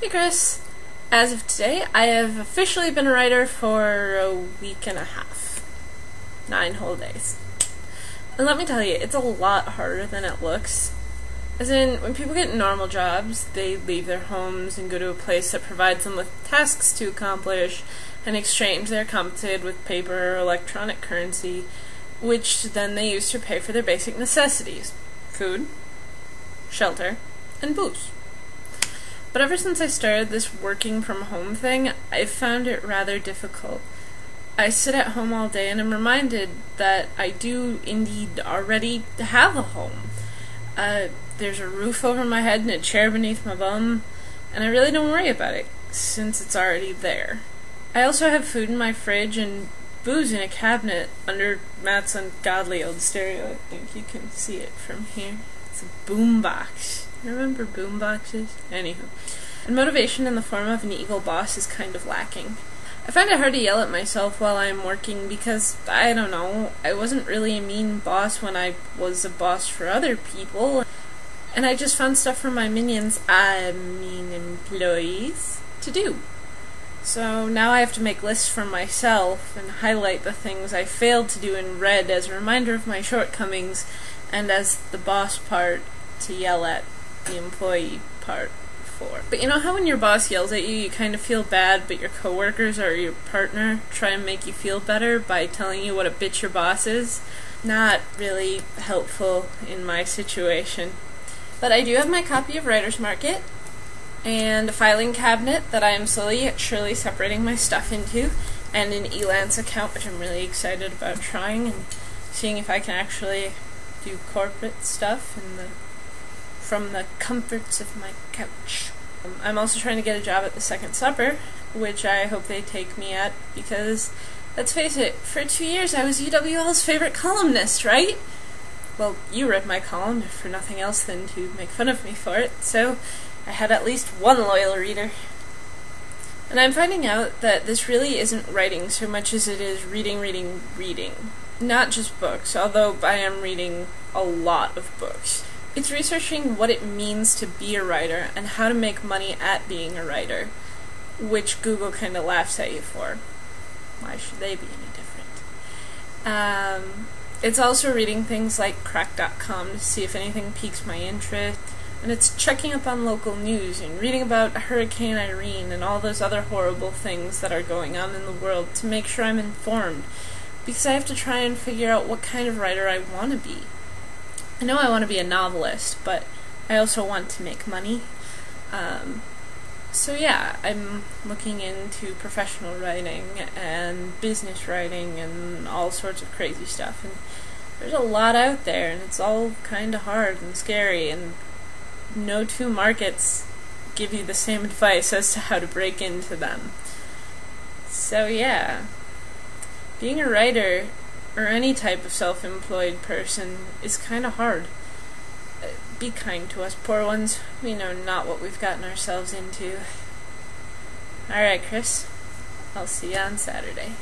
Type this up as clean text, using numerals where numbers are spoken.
Hey Chris, as of today, I have officially been a writer for a week and a half. 9 whole days. And let me tell you, it's a lot harder than it looks. As in, when people get normal jobs, they leave their homes and go to a place that provides them with tasks to accomplish. In exchange, they're compensated with paper or electronic currency, which then they use to pay for their basic necessities: food, shelter, and booze. But ever since I started this working from home thing, I've found it rather difficult. I sit at home all day and I'm reminded that I do indeed already have a home. There's a roof over my head and a chair beneath my bum, and I really don't worry about it, since it's already there. I also have food in my fridge and booze in a cabinet under Matt's ungodly old stereo. I think you can see it from here. It's a boombox. Remember boomboxes? Anywho. And motivation in the form of an evil boss is kind of lacking. I find it hard to yell at myself while I'm working because, I don't know, I wasn't really a mean boss when I was a boss for other people, and I just found stuff for my minions, employees, to do. So now I have to make lists for myself and highlight the things I failed to do in red as a reminder of my shortcomings, and as the boss part to yell at the employee part for. But you know how when your boss yells at you, you kind of feel bad, but your coworkers or your partner try and make you feel better by telling you what a bitch your boss is? Not really helpful in my situation. But I do have my copy of Writer's Market, and a filing cabinet that I am slowly yet surely separating my stuff into, and an Elance account, which I'm really excited about trying and seeing if I can actually do corporate stuff from the comforts of my couch. I'm also trying to get a job at the Second Supper, which I hope they take me at, because, let's face it, for 2 years I was UWL's favorite columnist, right? Well, you read my column, if for nothing else than to make fun of me for it, so I had at least one loyal reader. And I'm finding out that this really isn't writing so much as it is reading. Not just books, although I am reading a lot of books. It's researching what it means to be a writer and how to make money at being a writer, which Google kind of laughs at you for. Why should they be any different? It's also reading things like Cracked.com to see if anything piques my interest, and it's checking up on local news and reading about Hurricane Irene and all those other horrible things that are going on in the world to make sure I'm informed, because I have to try and figure out what kind of writer I want to be. I know I want to be a novelist, but I also want to make money. So yeah, I'm looking into professional writing and business writing and all sorts of crazy stuff. And there's a lot out there, and it's all kind of hard and scary, and no two markets give you the same advice as to how to break into them. So yeah, being a writer, or any type of self-employed person, is kind of hard. Be kind to us poor ones. We know not what we've gotten ourselves into. Alright, Chris. I'll see you on Saturday.